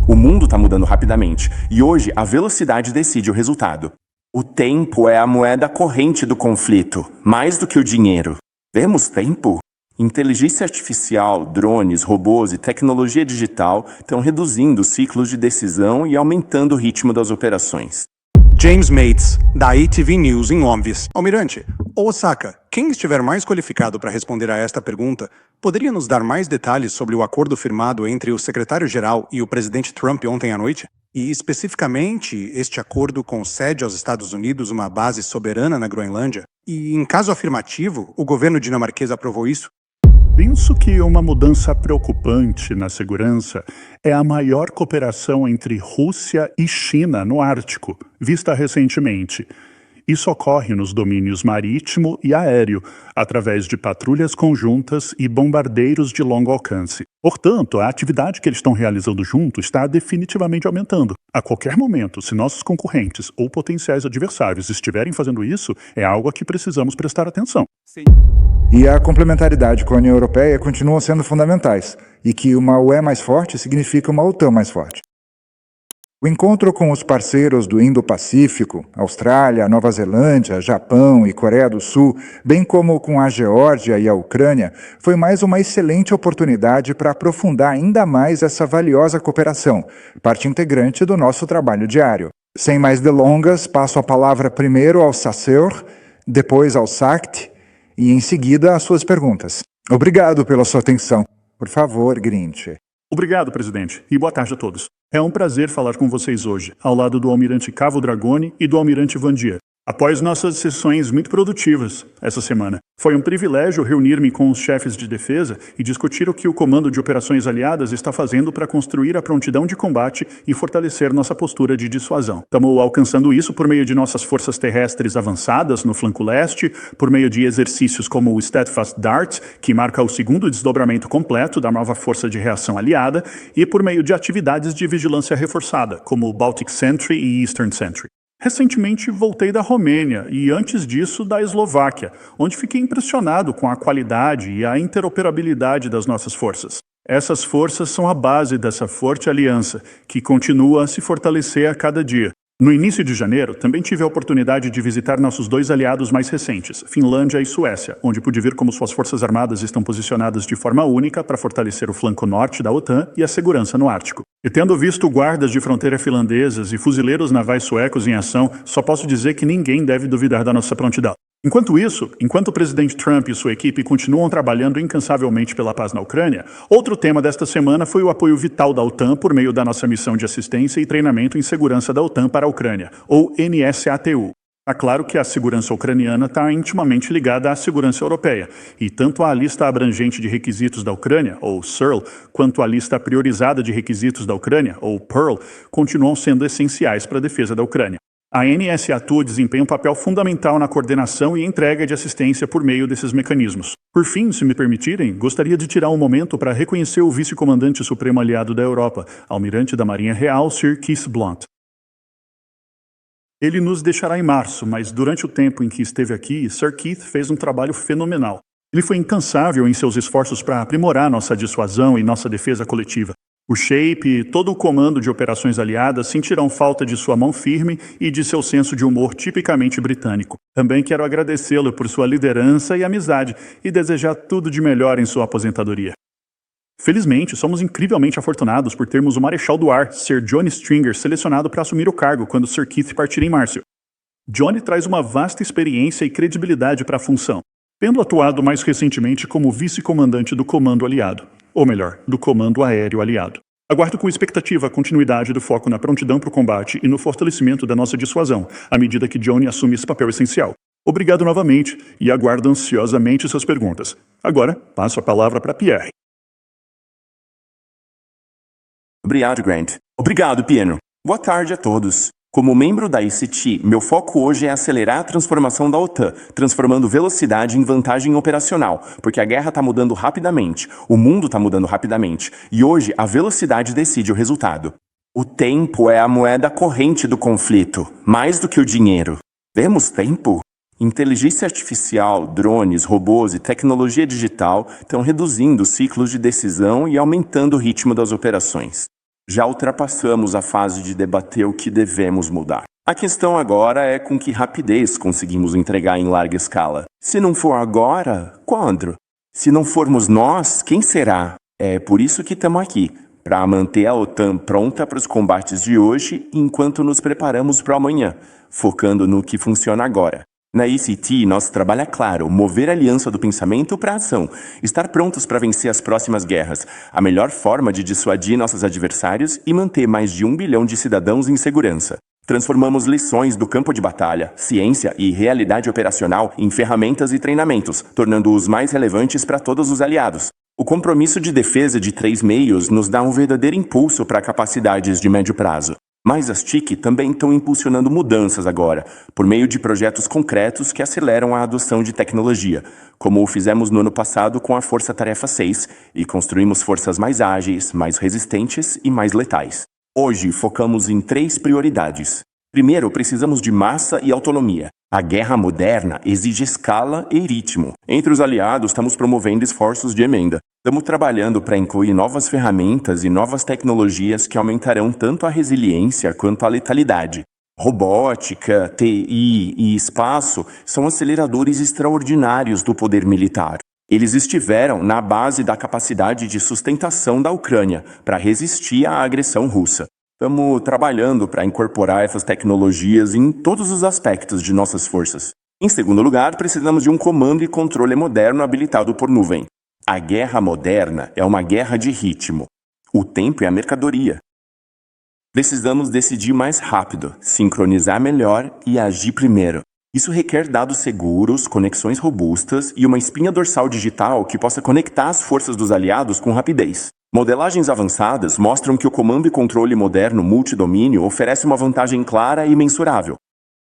O mundo está mudando rapidamente e hoje a velocidade decide o resultado. O tempo é a moeda corrente do conflito, mais do que o dinheiro. Vemos tempo? Inteligência artificial, drones, robôs e tecnologia digital estão reduzindo os ciclos de decisão e aumentando o ritmo das operações. James Mates, da ATV News em Londres. Almirante, Osaka, quem estiver mais qualificado para responder a esta pergunta, poderia nos dar mais detalhes sobre o acordo firmado entre o secretário-geral e o presidente Trump ontem à noite? E, especificamente, este acordo concede aos Estados Unidos uma base soberana na Groenlândia? E, em caso afirmativo, o governo dinamarquês aprovou isso? Penso que uma mudança preocupante na segurança é a maior cooperação entre Rússia e China no Ártico, vista recentemente. Isso ocorre nos domínios marítimo e aéreo, através de patrulhas conjuntas e bombardeiros de longo alcance. Portanto, a atividade que eles estão realizando juntos está definitivamente aumentando. A qualquer momento, se nossos concorrentes ou potenciais adversários estiverem fazendo isso, é algo a que precisamos prestar atenção. Sim. E a complementaridade com a União Europeia continuam sendo fundamentais, e que uma UE mais forte significa uma OTAN mais forte. O encontro com os parceiros do Indo-Pacífico, Austrália, Nova Zelândia, Japão e Coreia do Sul, bem como com a Geórgia e a Ucrânia, foi mais uma excelente oportunidade para aprofundar ainda mais essa valiosa cooperação, parte integrante do nosso trabalho diário. Sem mais delongas, passo a palavra primeiro ao Saseur, depois ao SACT e, em seguida, às suas perguntas. Obrigado pela sua atenção. Por favor, Grinch. Obrigado, presidente, e boa tarde a todos. É um prazer falar com vocês hoje, ao lado do almirante Cavo Dragoni e do almirante Vandier. Após nossas sessões muito produtivas essa semana, foi um privilégio reunir-me com os chefes de defesa e discutir o que o Comando de Operações Aliadas está fazendo para construir a prontidão de combate e fortalecer nossa postura de dissuasão. Estamos alcançando isso por meio de nossas forças terrestres avançadas no flanco leste, por meio de exercícios como o Steadfast Dart, que marca o segundo desdobramento completo da nova força de reação aliada, e por meio de atividades de vigilância reforçada, como o Baltic Sentry e Eastern Sentry. Recentemente voltei da Romênia e, antes disso, da Eslováquia, onde fiquei impressionado com a qualidade e a interoperabilidade das nossas forças. Essas forças são a base dessa forte aliança, que continua a se fortalecer a cada dia. No início de janeiro, também tive a oportunidade de visitar nossos dois aliados mais recentes, Finlândia e Suécia, onde pude ver como suas forças armadas estão posicionadas de forma única para fortalecer o flanco norte da OTAN e a segurança no Ártico. E tendo visto guardas de fronteira finlandesas e fuzileiros navais suecos em ação, só posso dizer que ninguém deve duvidar da nossa prontidão. Enquanto isso, enquanto o presidente Trump e sua equipe continuam trabalhando incansavelmente pela paz na Ucrânia, outro tema desta semana foi o apoio vital da OTAN por meio da nossa missão de assistência e treinamento em segurança da OTAN para a Ucrânia, ou NSATU. É claro que a segurança ucraniana está intimamente ligada à segurança europeia, e tanto a lista abrangente de requisitos da Ucrânia, ou SIRL, quanto a lista priorizada de requisitos da Ucrânia, ou PEARL, continuam sendo essenciais para a defesa da Ucrânia. A NSATU desempenha um papel fundamental na coordenação e entrega de assistência por meio desses mecanismos. Por fim, se me permitirem, gostaria de tirar um momento para reconhecer o vice-comandante supremo aliado da Europa, almirante da Marinha Real, Sir Keith Blunt. Ele nos deixará em março, mas durante o tempo em que esteve aqui, Sir Keith fez um trabalho fenomenal. Ele foi incansável em seus esforços para aprimorar nossa dissuasão e nossa defesa coletiva. O SHAPE e todo o comando de operações aliadas sentirão falta de sua mão firme e de seu senso de humor tipicamente britânico. Também quero agradecê-lo por sua liderança e amizade e desejar tudo de melhor em sua aposentadoria. Felizmente, somos incrivelmente afortunados por termos o Marechal do Ar, Sir Johnny Stringer, selecionado para assumir o cargo quando Sir Keith partir em março. Johnny traz uma vasta experiência e credibilidade para a função, tendo atuado mais recentemente como vice-comandante do Comando Aliado. Ou melhor, do Comando Aéreo Aliado. Aguardo com expectativa a continuidade do foco na prontidão para o combate e no fortalecimento da nossa dissuasão, à medida que Johnny assume esse papel essencial. Obrigado novamente e aguardo ansiosamente suas perguntas. Agora, passo a palavra para Pierre. Obrigado, Grant. Obrigado, Pieno. Boa tarde a todos. Como membro da ICT, meu foco hoje é acelerar a transformação da OTAN, transformando velocidade em vantagem operacional, porque a guerra está mudando rapidamente, o mundo está mudando rapidamente, e hoje a velocidade decide o resultado. O tempo é a moeda corrente do conflito, mais do que o dinheiro. Vemos tempo? Inteligência artificial, drones, robôs e tecnologia digital estão reduzindo os ciclos de decisão e aumentando o ritmo das operações. Já ultrapassamos a fase de debater o que devemos mudar. A questão agora é com que rapidez conseguimos entregar em larga escala. Se não for agora, quando? Se não formos nós, quem será? É por isso que estamos aqui, para manter a OTAN pronta para os combates de hoje enquanto nos preparamos para amanhã, focando no que funciona agora. Na ICT, nosso trabalho é claro, mover a aliança do pensamento para a ação, estar prontos para vencer as próximas guerras, a melhor forma de dissuadir nossos adversários e manter mais de 1 bilhão de cidadãos em segurança. Transformamos lições do campo de batalha, ciência e realidade operacional em ferramentas e treinamentos, tornando-os mais relevantes para todos os aliados. O compromisso de defesa de 3 meios nos dá um verdadeiro impulso para capacidades de médio prazo. Mas as TIC também estão impulsionando mudanças agora, por meio de projetos concretos que aceleram a adoção de tecnologia, como o fizemos no ano passado com a Força Tarefa 6, e construímos forças mais ágeis, mais resistentes e mais letais. Hoje focamos em 3 prioridades. Primeiro, precisamos de massa e autonomia. A guerra moderna exige escala e ritmo. Entre os aliados, estamos promovendo esforços de emenda. Estamos trabalhando para incluir novas ferramentas e novas tecnologias que aumentarão tanto a resiliência quanto a letalidade. Robótica, TI e espaço são aceleradores extraordinários do poder militar. Eles estiveram na base da capacidade de sustentação da Ucrânia para resistir à agressão russa. Estamos trabalhando para incorporar essas tecnologias em todos os aspectos de nossas forças. Em segundo lugar, precisamos de um comando e controle moderno habilitado por nuvem. A guerra moderna é uma guerra de ritmo. O tempo é a mercadoria. Precisamos decidir mais rápido, sincronizar melhor e agir primeiro. Isso requer dados seguros, conexões robustas e uma espinha dorsal digital que possa conectar as forças dos aliados com rapidez. Modelagens avançadas mostram que o comando e controle moderno multidomínio oferece uma vantagem clara e mensurável.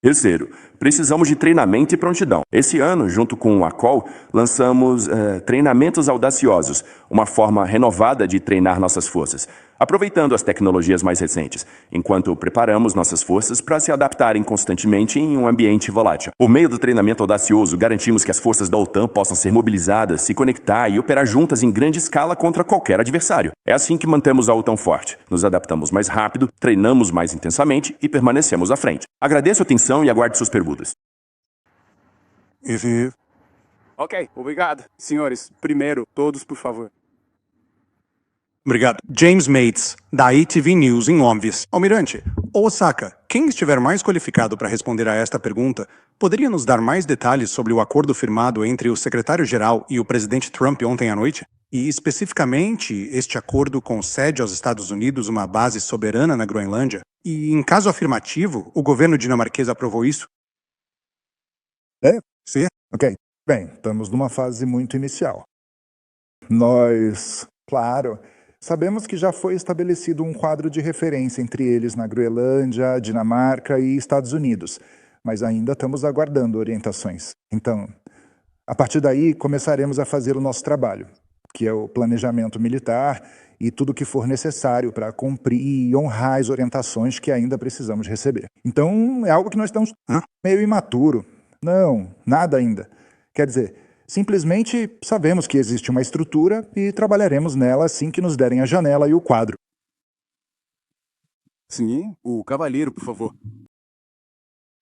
Terceiro, precisamos de treinamento e prontidão. Esse ano, junto com o ACOL, lançamos treinamentos audaciosos, uma forma renovada de treinar nossas forças, aproveitando as tecnologias mais recentes, enquanto preparamos nossas forças para se adaptarem constantemente em um ambiente volátil. Por meio do treinamento audacioso, garantimos que as forças da OTAN possam ser mobilizadas, se conectar e operar juntas em grande escala contra qualquer adversário. É assim que mantemos a OTAN forte. Nos adaptamos mais rápido, treinamos mais intensamente e permanecemos à frente. Agradeço a atenção e aguarde suas perguntas. Ok, obrigado. Senhores, primeiro, todos, por favor. Obrigado. James Mates, da ATV News em Londres. Almirante, Osaka, quem estiver mais qualificado para responder a esta pergunta, poderia nos dar mais detalhes sobre o acordo firmado entre o secretário-geral e o presidente Trump ontem à noite? E, especificamente, este acordo concede aos Estados Unidos uma base soberana na Groenlândia? E, em caso afirmativo, o governo dinamarquês aprovou isso? Sim. Ok. Bem, estamos numa fase muito inicial. Nós, claro, sabemos que já foi estabelecido um quadro de referência entre eles na Groenlândia, Dinamarca e Estados Unidos, mas ainda estamos aguardando orientações. Então, a partir daí, começaremos a fazer o nosso trabalho, que é o planejamento militar e tudo o que for necessário para cumprir e honrar as orientações que ainda precisamos receber. Então, é algo que nós estamos meio imaturo. Não, nada ainda. Quer dizer, simplesmente sabemos que existe uma estrutura e trabalharemos nela assim que nos derem a janela e o quadro. Sim, o cavalheiro, por favor.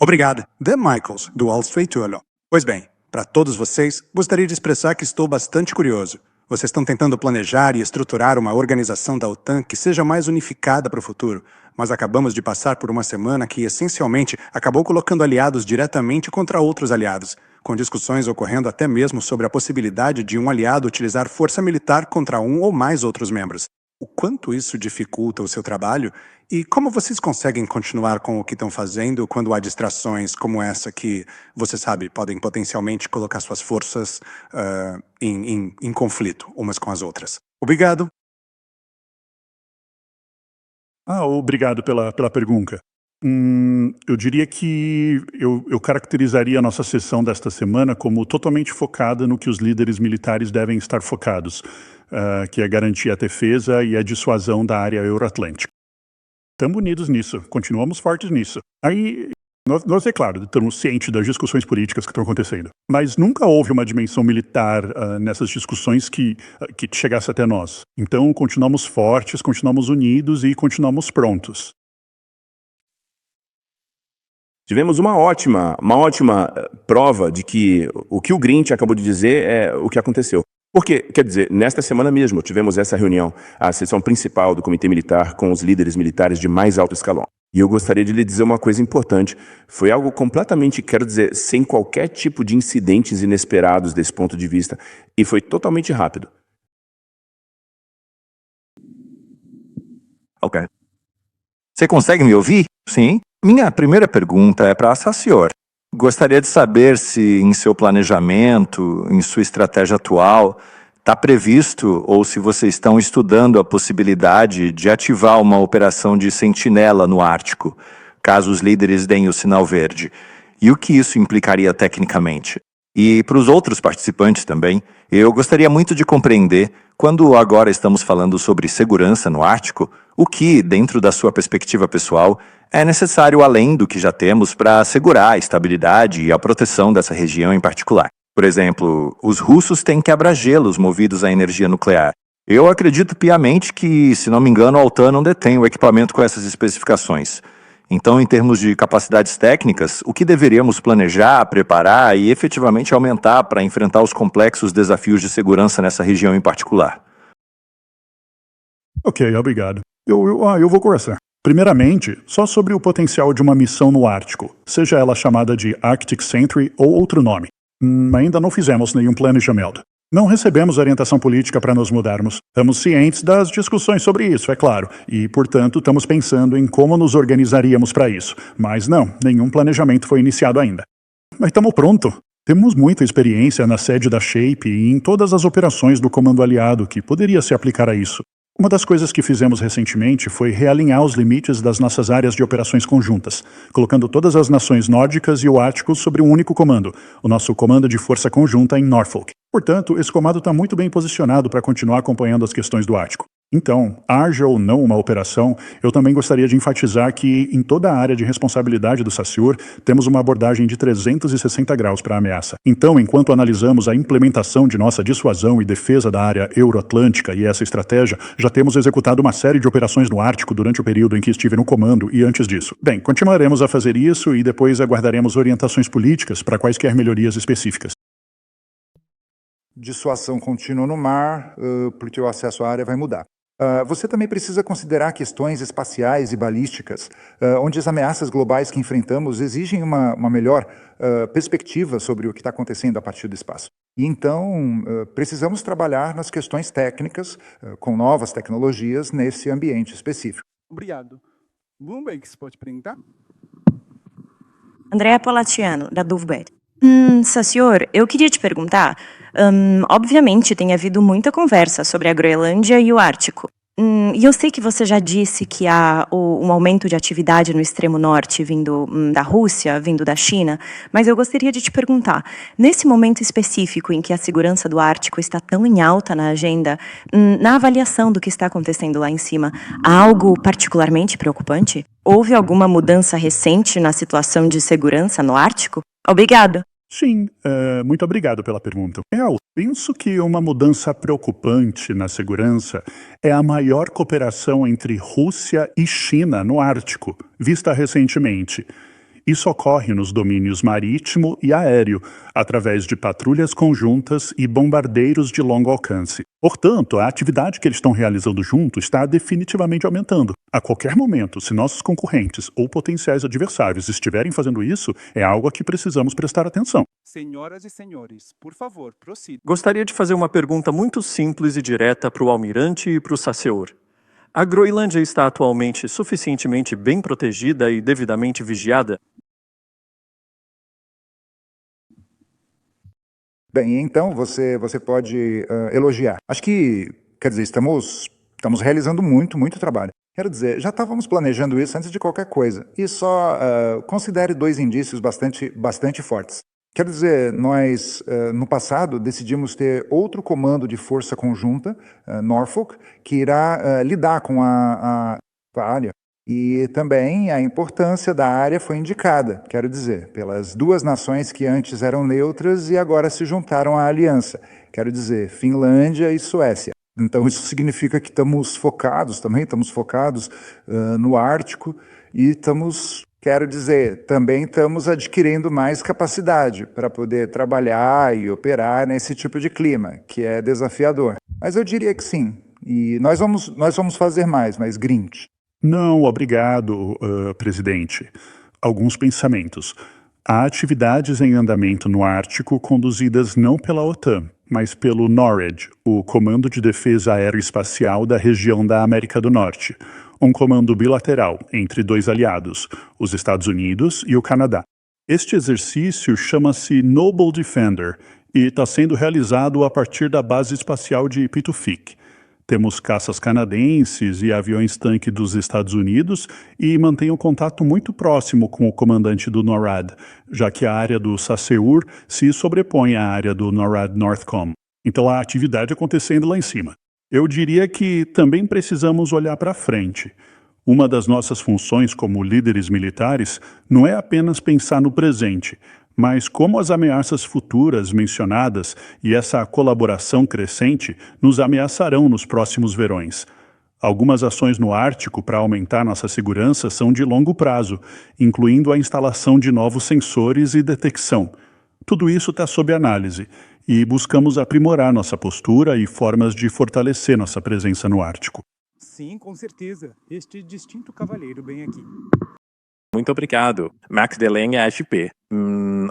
Obrigado. The Michaels, do Wall Street Journal. Pois bem, para todos vocês, gostaria de expressar que estou bastante curioso. Vocês estão tentando planejar e estruturar uma organização da OTAN que seja mais unificada para o futuro, mas acabamos de passar por uma semana que, essencialmente, acabou colocando aliados diretamente contra outros aliados, com discussões ocorrendo até mesmo sobre a possibilidade de um aliado utilizar força militar contra um ou mais outros membros. O quanto isso dificulta o seu trabalho e como vocês conseguem continuar com o que estão fazendo quando há distrações como essa que, você sabe, podem potencialmente colocar suas forças em conflito umas com as outras. Obrigado. Obrigado pela pergunta. Eu diria que eu caracterizaria a nossa sessão desta semana como totalmente focada no que os líderes militares devem estar focados, que é garantir a defesa e a dissuasão da área euroatlântica. Estamos unidos nisso, continuamos fortes nisso. Aí Nós, é claro, estamos cientes das discussões políticas que estão acontecendo, mas nunca houve uma dimensão militar nessas discussões que chegasse até nós. Então, continuamos fortes, continuamos unidos e continuamos prontos. Tivemos uma ótima prova de que o que o Grinch acabou de dizer é o que aconteceu. Porque, quer dizer, nesta semana mesmo tivemos essa reunião, a sessão principal do Comitê Militar com os líderes militares de mais alto escalão. E eu gostaria de lhe dizer uma coisa importante. Foi algo completamente, quero dizer, sem qualquer tipo de incidentes inesperados desse ponto de vista. E foi totalmente rápido. Ok. Você consegue me ouvir? Sim. Minha primeira pergunta é para a Sacior. Gostaria de saber se em seu planejamento, em sua estratégia atual, está previsto ou se vocês estão estudando a possibilidade de ativar uma operação de sentinela no Ártico, caso os líderes deem o sinal verde, e o que isso implicaria tecnicamente. E para os outros participantes também, eu gostaria muito de compreender, quando agora estamos falando sobre segurança no Ártico, o que, dentro da sua perspectiva pessoal, é necessário além do que já temos para assegurar a estabilidade e a proteção dessa região em particular. Por exemplo, os russos têm quebra-gelos movidos à energia nuclear. Eu acredito piamente que, se não me engano, a OTAN não detém o equipamento com essas especificações. Então, em termos de capacidades técnicas, o que deveríamos planejar, preparar e efetivamente aumentar para enfrentar os complexos desafios de segurança nessa região em particular? Ok, obrigado. Eu vou conversar. Primeiramente, só sobre o potencial de uma missão no Ártico, seja ela chamada de Arctic Sentry ou outro nome. Ainda não fizemos nenhum planejamento. Não recebemos orientação política para nos mudarmos. Estamos cientes das discussões sobre isso, é claro, e, portanto, estamos pensando em como nos organizaríamos para isso. Mas não, nenhum planejamento foi iniciado ainda. Mas estamos prontos. Temos muita experiência na sede da SHAPE e em todas as operações do Comando Aliado que poderia se aplicar a isso. Uma das coisas que fizemos recentemente foi realinhar os limites das nossas áreas de operações conjuntas, colocando todas as nações nórdicas e o Ártico sobre um único comando, o nosso Comando de Força Conjunta em Norfolk. Portanto, esse comando está muito bem posicionado para continuar acompanhando as questões do Ártico. Então, haja ou não uma operação, eu também gostaria de enfatizar que, em toda a área de responsabilidade do SACIUR, temos uma abordagem de 360 graus para a ameaça. Então, enquanto analisamos a implementação de nossa dissuasão e defesa da área euroatlântica e essa estratégia, já temos executado uma série de operações no Ártico durante o período em que estive no comando e antes disso. Bem, continuaremos a fazer isso e depois aguardaremos orientações políticas para quaisquer melhorias específicas. Dissuasão contínua no mar, porque o acesso à área vai mudar. Você também precisa considerar questões espaciais e balísticas, onde as ameaças globais que enfrentamos exigem uma melhor perspectiva sobre o que está acontecendo a partir do espaço. E então, precisamos trabalhar nas questões técnicas, com novas tecnologias, nesse ambiente específico. Obrigado. Bloomberg, você pode perguntar? Andrea Polatiano, da Duvberg. Sacior, eu queria te perguntar, obviamente tem havido muita conversa sobre a Groenlândia e o Ártico. E eu sei que você já disse que há um aumento de atividade no extremo norte vindo da Rússia, vindo da China, mas eu gostaria de te perguntar, nesse momento específico em que a segurança do Ártico está tão em alta na agenda, na avaliação do que está acontecendo lá em cima, há algo particularmente preocupante? Houve alguma mudança recente na situação de segurança no Ártico? Obrigado. Sim, muito obrigado pela pergunta. Eu penso que uma mudança preocupante na segurança é a maior cooperação entre Rússia e China no Ártico, vista recentemente. Isso ocorre nos domínios marítimo e aéreo, através de patrulhas conjuntas e bombardeiros de longo alcance. Portanto, a atividade que eles estão realizando juntos está definitivamente aumentando. A qualquer momento, se nossos concorrentes ou potenciais adversários estiverem fazendo isso, é algo a que precisamos prestar atenção. Senhoras e senhores, por favor, prossiga. Gostaria de fazer uma pergunta muito simples e direta para o Almirante e para o Sacior. A Groenlândia está atualmente suficientemente bem protegida e devidamente vigiada? Bem, então você pode elogiar. Acho que, quer dizer, estamos realizando muito trabalho. Quero dizer, já estávamos planejando isso antes de qualquer coisa. E só considere dois indícios bastante fortes. Quero dizer, nós, no passado, decidimos ter outro comando de força conjunta, Norfolk, que irá lidar com a área E também a importância da área foi indicada, quero dizer, pelas duas nações que antes eram neutras e agora se juntaram à aliança, quero dizer, Finlândia e Suécia. Então isso significa que estamos focados no Ártico e quero dizer, também estamos adquirindo mais capacidade para poder trabalhar e operar nesse tipo de clima, que é desafiador. Mas eu diria que sim, e nós vamos fazer mais, mas Grinch. Não, obrigado, presidente. Alguns pensamentos. Há atividades em andamento no Ártico conduzidas não pela OTAN, mas pelo NORAD, o Comando de Defesa Aeroespacial da região da América do Norte, um comando bilateral entre dois aliados, os Estados Unidos e o Canadá. Este exercício chama-se Noble Defender e está sendo realizado a partir da base espacial de Pitufik. Temos caças canadenses e aviões-tanque dos Estados Unidos e mantém um contato muito próximo com o comandante do NORAD, já que a área do SASEUR se sobrepõe à área do NORAD Northcom. Então há atividade acontecendo lá em cima. Eu diria que também precisamos olhar para frente. Uma das nossas funções como líderes militares não é apenas pensar no presente, mas como as ameaças futuras mencionadas e essa colaboração crescente nos ameaçarão nos próximos verões. Algumas ações no Ártico para aumentar nossa segurança são de longo prazo, incluindo a instalação de novos sensores e detecção. Tudo isso está sob análise e buscamos aprimorar nossa postura e formas de fortalecer nossa presença no Ártico. Sim, com certeza. Este distinto cavalheiro bem aqui. Muito obrigado. Max Delaney, AFP.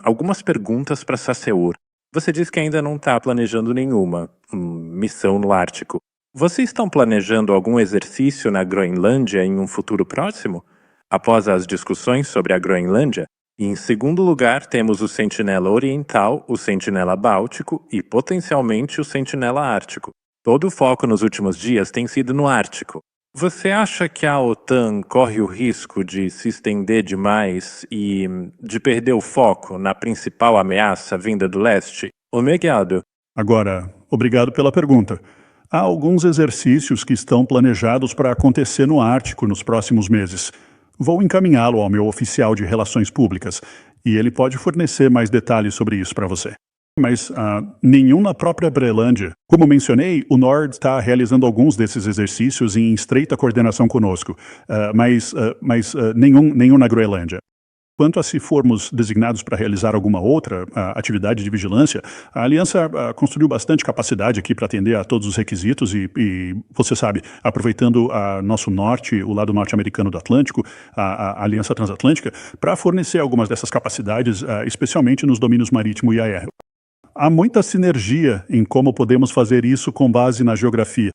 Algumas perguntas para SASEUR. Você disse que ainda não está planejando nenhuma missão no Ártico. Vocês estão planejando algum exercício na Groenlândia em um futuro próximo? Após as discussões sobre a Groenlândia? E em segundo lugar, temos o Sentinela Oriental, o Sentinela Báltico e, potencialmente, o Sentinela Ártico. Todo o foco nos últimos dias tem sido no Ártico. Você acha que a OTAN corre o risco de se estender demais e de perder o foco na principal ameaça vinda do leste? Obrigado. Agora, obrigado pela pergunta. Há alguns exercícios que estão planejados para acontecer no Ártico nos próximos meses. Vou encaminhá-lo ao meu oficial de relações públicas e ele pode fornecer mais detalhes sobre isso para você. Mas nenhum na própria Groenlândia. Como mencionei, o NORAD está realizando alguns desses exercícios em estreita coordenação conosco, mas nenhum na Groenlândia. Quanto a se formos designados para realizar alguma outra atividade de vigilância, a Aliança construiu bastante capacidade aqui para atender a todos os requisitos e você sabe, aproveitando nosso norte, o lado norte-americano do Atlântico, a Aliança Transatlântica, para fornecer algumas dessas capacidades, especialmente nos domínios marítimo e aéreo. Há muita sinergia em como podemos fazer isso com base na geografia.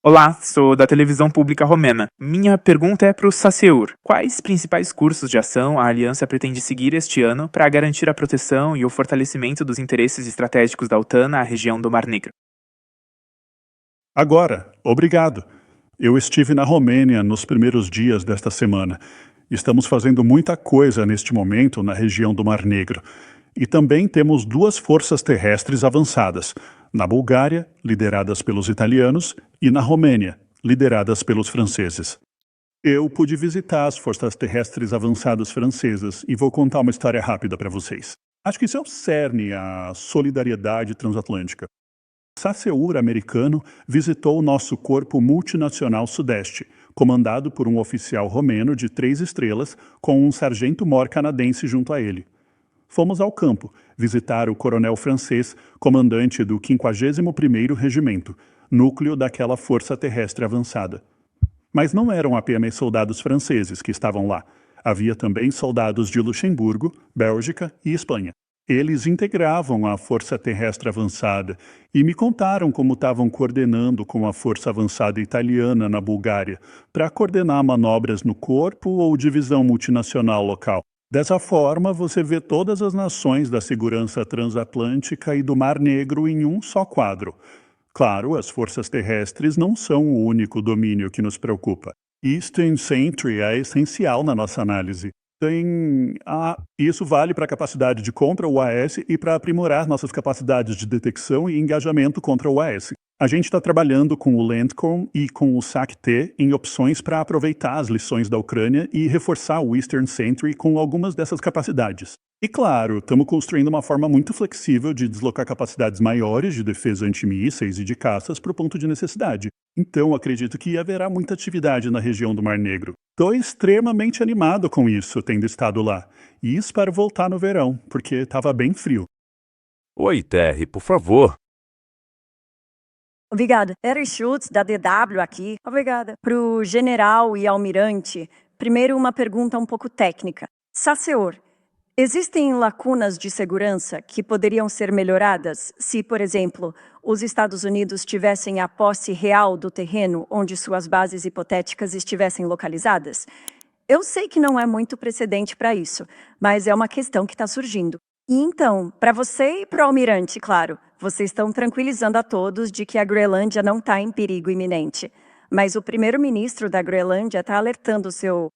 Olá, sou da televisão pública romena. Minha pergunta é para o SASEUR. Quais principais cursos de ação a Aliança pretende seguir este ano para garantir a proteção e o fortalecimento dos interesses estratégicos da OTAN na região do Mar Negro? Agora, obrigado. Eu estive na Romênia nos primeiros dias desta semana. Estamos fazendo muita coisa neste momento na região do Mar Negro. E também temos duas forças terrestres avançadas, na Bulgária, lideradas pelos italianos, e na Romênia, lideradas pelos franceses. Eu pude visitar as forças terrestres avançadas francesas e vou contar uma história rápida para vocês. Acho que isso é o cerne, a solidariedade transatlântica. O SASEUR americano visitou o nosso corpo multinacional sudeste, comandado por um oficial romeno de 3 estrelas com um sargento-mor canadense junto a ele. Fomos ao campo visitar o coronel francês, comandante do 51º Regimento, núcleo daquela força terrestre avançada. Mas não eram apenas soldados franceses que estavam lá. Havia também soldados de Luxemburgo, Bélgica e Espanha. Eles integravam a força terrestre avançada e me contaram como estavam coordenando com a força avançada italiana na Bulgária para coordenar manobras no corpo ou divisão multinacional local. Dessa forma, você vê todas as nações da segurança transatlântica e do Mar Negro em um só quadro. Claro, as forças terrestres não são o único domínio que nos preocupa. Eastern Sentry é essencial na nossa análise. Isso vale para a capacidade de contra o AS e para aprimorar nossas capacidades de detecção e engajamento contra o AS. A gente está trabalhando com o Landcom e com o SAC-T em opções para aproveitar as lições da Ucrânia e reforçar o Eastern Sentry com algumas dessas capacidades. E claro, estamos construindo uma forma muito flexível de deslocar capacidades maiores de defesa antimísseis e de caças para o ponto de necessidade. Então acredito que haverá muita atividade na região do Mar Negro. Estou extremamente animado com isso, tendo estado lá. E espero voltar no verão, porque estava bem frio. Oi, Terry, por favor. Obrigada. Eric Schultz, da DW aqui. Obrigada. Para o general e almirante, primeiro uma pergunta um pouco técnica. Sasseor, existem lacunas de segurança que poderiam ser melhoradas se, por exemplo, os Estados Unidos tivessem a posse real do terreno onde suas bases hipotéticas estivessem localizadas? Eu sei que não é muito precedente para isso, mas é uma questão que está surgindo. E então, para você e para o almirante, claro, vocês estão tranquilizando a todos de que a Groenlândia não está em perigo iminente. Mas o primeiro-ministro da Groenlândia está alertando o seu